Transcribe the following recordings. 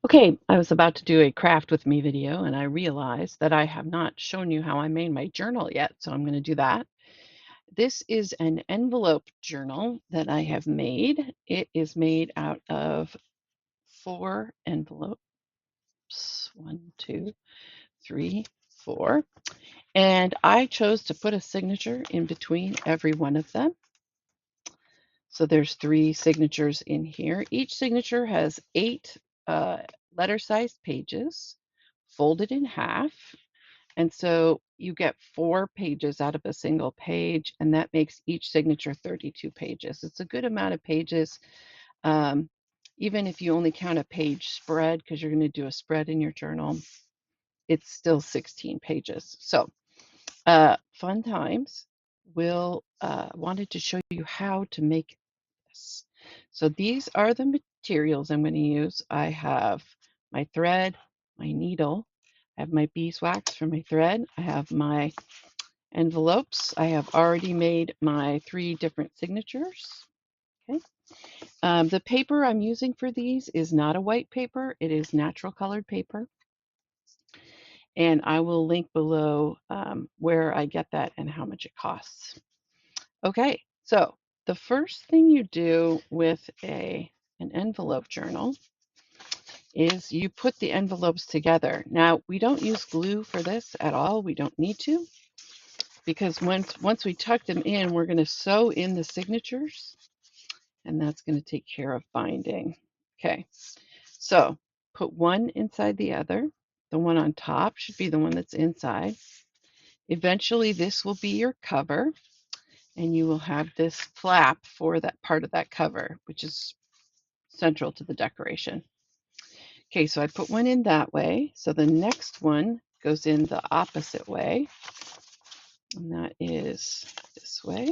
Okay, I was about to do a craft with me video and I realized that I have not shown you how I made my journal yet, so I'm going to do that. This is an envelope journal that I have made. It is made out of 4 envelopes. 1, 2, 3, 4. And I chose to put a signature in between every one of them. So there's 3 signatures in here. Each signature has 8 letter-sized pages folded in half. And so you get 4 pages out of a single page, and that makes each signature 32 pages. It's a good amount of pages, um, even if you only count a page spread, because you're going to do a spread in your journal, it's still 16 pages. So fun times. Will wanted to show you how to make this. So these are the materials I'm going to use. I have my thread, my needle, I have my beeswax for my thread, I have my envelopes. I have already made my 3 different signatures. Okay. The paper I'm using for these is not a white paper, it is natural colored paper. And I will link below where I get that and how much it costs. Okay, so the first thing you do with an envelope journal is you put the envelopes together. Now, we don't use glue for this at all. We don't need to, because once we tuck them in, we're going to sew in the signatures, and that's going to take care of binding. Okay, so put one inside the other. The one on top should be the one that's inside. Eventually, this will be your cover, and you will have this flap for that part of that cover, which is central to the decoration. Okay, so I put one in that way. So the next one goes in the opposite way, and that is this way.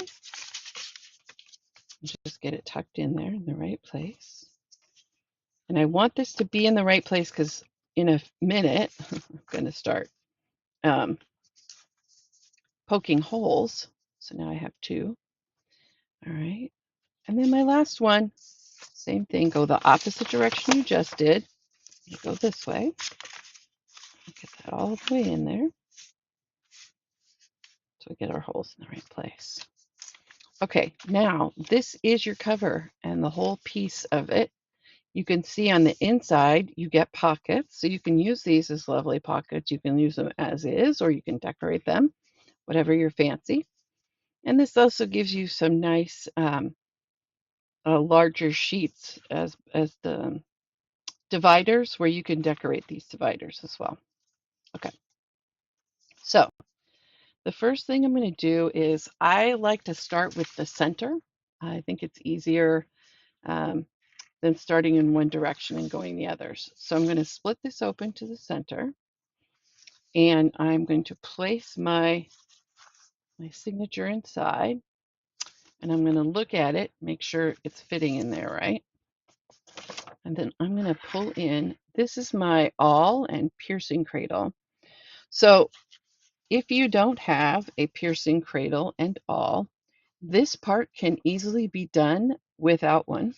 Just get it tucked in there in the right place. And I want this to be in the right place because in a minute, I'm going to start poking holes. So now I have 2. All right. And then my last one, same thing, go the opposite direction you just did. You go this way. Get that all the way in there. So we get our holes in the right place. Okay, now this is your cover and the whole piece of it. You can see on the inside you get pockets, so you can use these as lovely pockets. You can use them as is, or you can decorate them, whatever your fancy. And this also gives you some nice larger sheets as the dividers, where you can decorate these dividers as well. Okay, so the first thing I'm going to do is I like to start with the center. I think it's easier um, than starting in one direction and going the others. So I'm going to split this open to the center, and I'm going to place my signature inside, and I'm going to look at it, make sure it's fitting in there right. And then I'm going to pull in, this is my awl and piercing cradle. So if you don't have a piercing cradle and awl, this part can easily be done without one.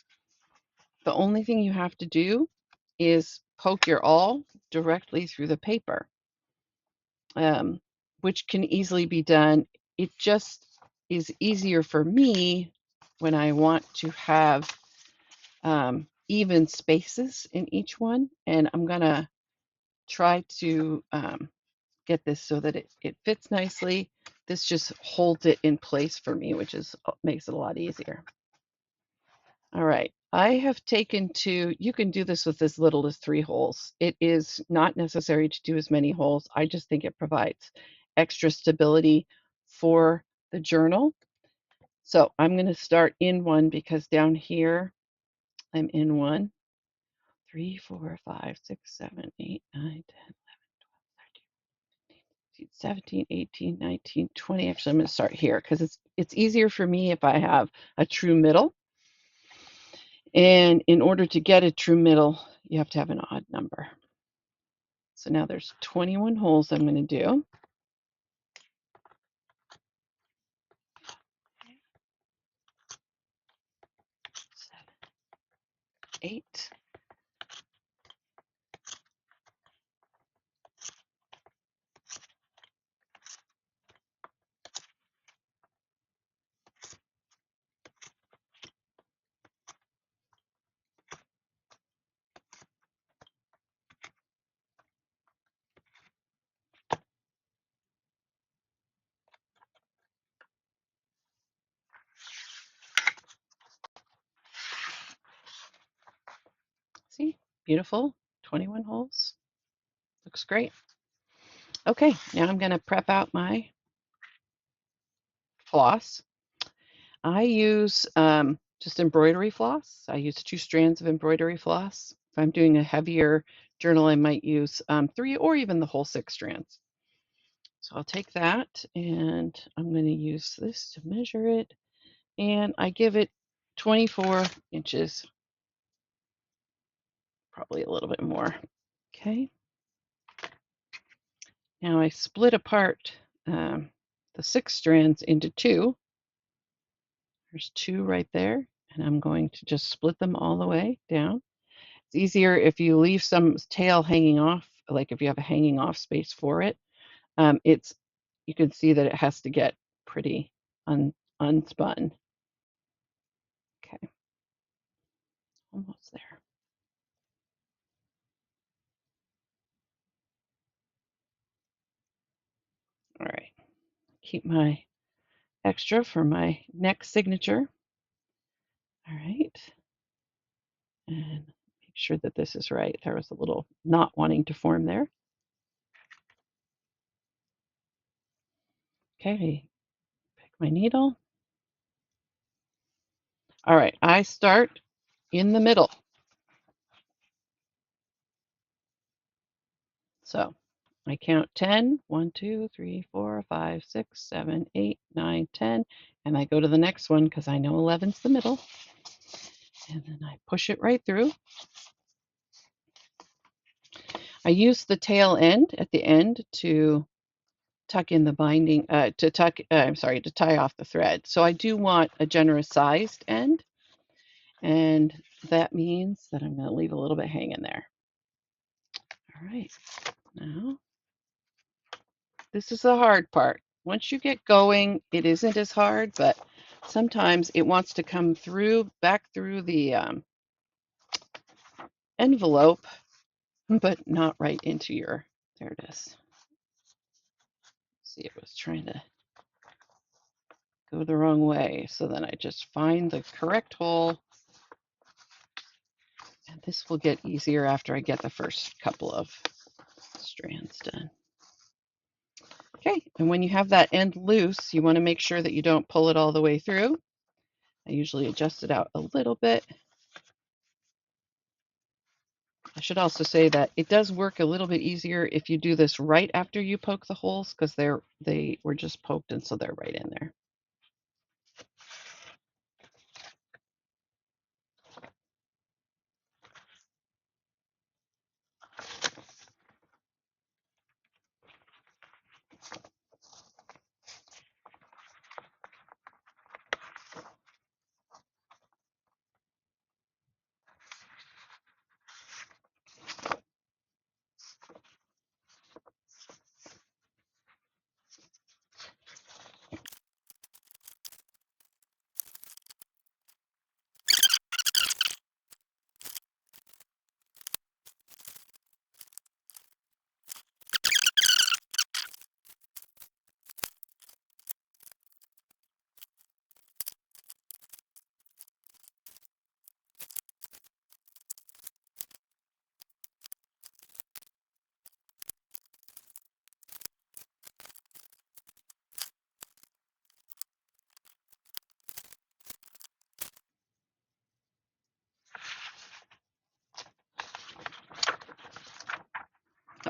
The only thing you have to do is poke your awl directly through the paper, which can easily be done. It just is easier for me when I want to have even spaces in each one. And I'm going to try to get this so that it fits nicely. This just holds it in place for me, which is makes it a lot easier. All right, I have taken 2, you can do this with as little as 3 holes. It is not necessary to do as many holes. I just think it provides extra stability for the journal. So I'm going to start in one because down here I'm in 1, 3, 4, 5, 6, 7, 8, 9, 10, 11, 12, 13, 17, 18, 19, 20. Actually, I'm going to start here because it's easier for me if I have a true middle. And in order to get a true middle, you have to have an odd number. So now there's 21 holes I'm going to do. 7, 8, Beautiful. 21 holes. Looks great. Okay, now I'm going to prep out my floss. I use just embroidery floss. I use 2 strands of embroidery floss. If I'm doing a heavier journal, I might use 3 or even the whole 6 strands. So I'll take that and I'm going to use this to measure it. And I give it 24 inches, probably a little bit more. Okay. Now I split apart the 6 strands into 2. There's 2 right there, and I'm going to just split them all the way down. It's easier if you leave some tail hanging off, like if you have a hanging off space for it. It's you can see that it has to get pretty unspun. Okay, almost there. All right, keep my extra for my next signature. All right, and make sure that this is right. There was a little not wanting to form there. Okay, pick my needle. All right, I start in the middle. So I count 10, 1, 2, 3, 4, 5, 6, 7, 8, 9, 10, and I go to the next one because I know 11's the middle. And then I push it right through. I use the tail end at the end to tuck in the binding, to tie off the thread. So I do want a generous sized end, and that means that I'm going to leave a little bit hanging there. All right, now this is the hard part. Once you get going, it isn't as hard, but sometimes it wants to come through, back through the envelope, but not right into your, there it is. See, it was trying to go the wrong way. So then I just find the correct hole. And this will get easier after I get the first couple of strands done. Okay, and when you have that end loose, you want to make sure that you don't pull it all the way through. I usually adjust it out a little bit. I should also say that it does work a little bit easier if you do this right after you poke the holes because they were just poked and so they're right in there.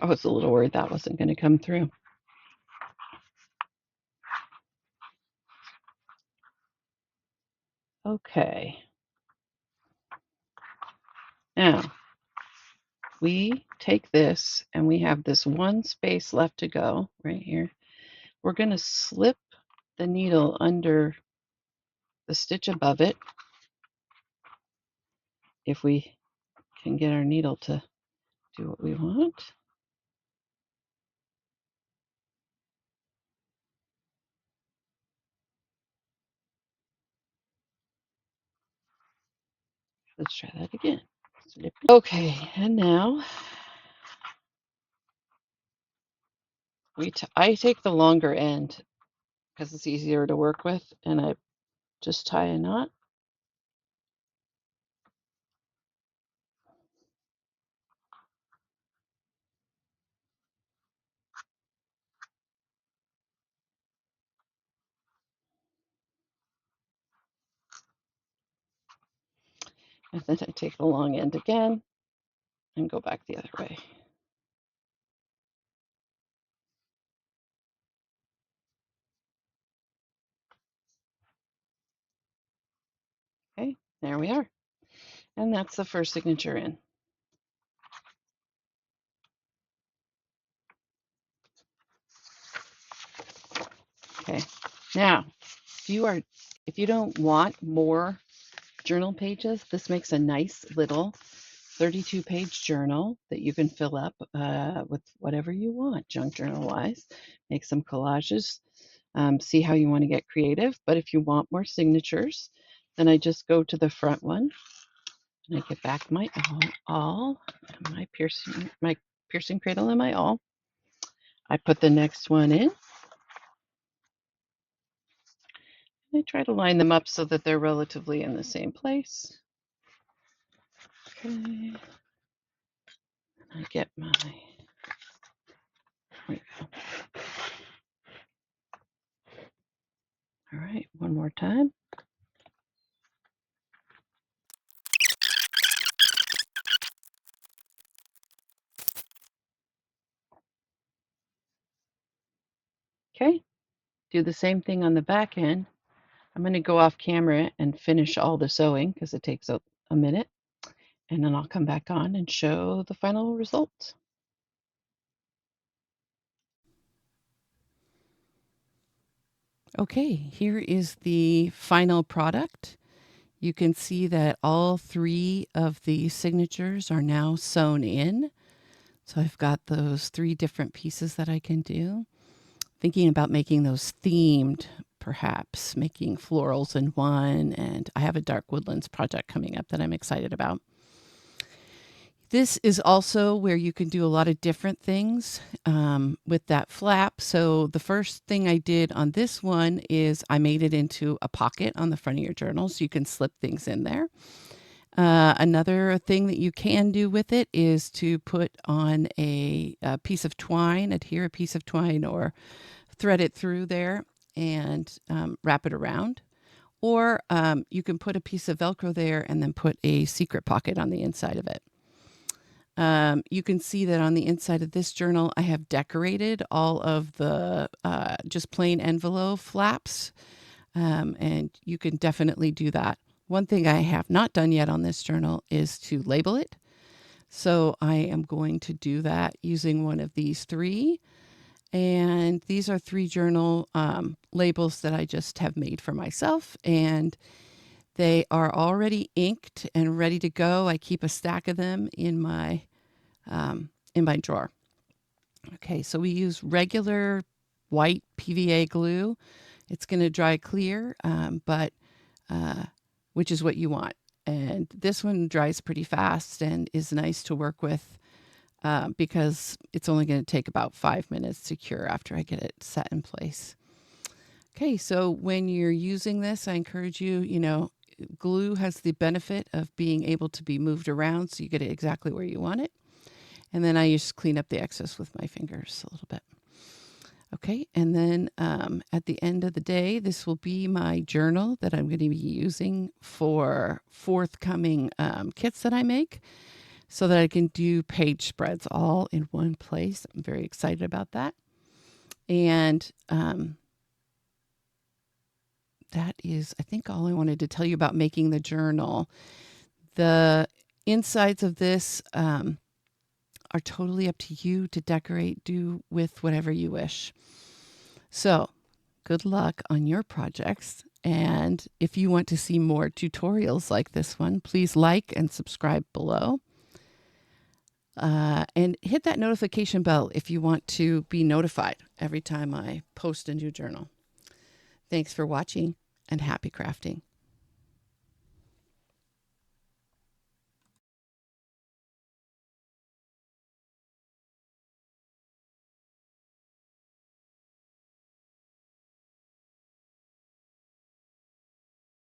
I was a little worried that wasn't going to come through. Okay. Now, we take this and we have this one space left to go right here. We're going to slip the needle under the stitch above it if we can get our needle to do what we want. Let's try that again. Okay, and now I take the longer end because it's easier to work with, and I just tie a knot. And then I take the long end again and go back the other way. Okay, there we are. And that's the first signature in. Okay, now if you don't want more journal pages, this makes a nice little 32-page journal that you can fill up with whatever you want, junk journal wise. Make some collages, see how you want to get creative. But if you want more signatures, then I just go to the front one and I get back my awl, my piercing cradle and my awl. I put the next one in. I try to line them up so that they're relatively in the same place. Okay. I get my, wait, all right, one more time. Okay, do the same thing on the back end. I'm going to go off camera and finish all the sewing because it takes a minute, and then I'll come back on and show the final result. Okay, here is the final product. You can see that all 3 of the signatures are now sewn in. So I've got those 3 different pieces that I can do. Thinking about making those themed, perhaps making florals in one, and I have a dark woodlands project coming up that I'm excited about. This is also where you can do a lot of different things with that flap. So the first thing I did on this one is I made it into a pocket on the front of your journal so you can slip things in there. Another thing that you can do with it is to put on a piece of twine, adhere a piece of twine or thread it through there and wrap it around. Or you can put a piece of Velcro there and then put a secret pocket on the inside of it. You can see that on the inside of this journal, I have decorated all of the just plain envelope flaps, and you can definitely do that. One thing I have not done yet on this journal is to label it. So I am going to do that using one of these 3. And these are 3 journal labels that I just have made for myself. And they are already inked and ready to go. I keep a stack of them in my drawer. Okay, so we use regular white PVA glue. It's going to dry clear, but which is what you want. And this one dries pretty fast and is nice to work with because it's only going to take about 5 minutes to cure after I get it set in place. Okay, so when you're using this, I encourage you, glue has the benefit of being able to be moved around so you get it exactly where you want it. And then I just clean up the excess with my fingers a little bit. Okay, and then at the end of the day, this will be my journal that I'm going to be using for forthcoming kits that I make so that I can do page spreads all in one place. I'm very excited about that. And that is, I think, all I wanted to tell you about making the journal. The insides of this are totally up to you to decorate, do with whatever you wish. So good luck on your projects. And if you want to see more tutorials like this one, please like and subscribe below. And hit that notification bell if you want to be notified every time I post a new journal. Thanks for watching and happy crafting.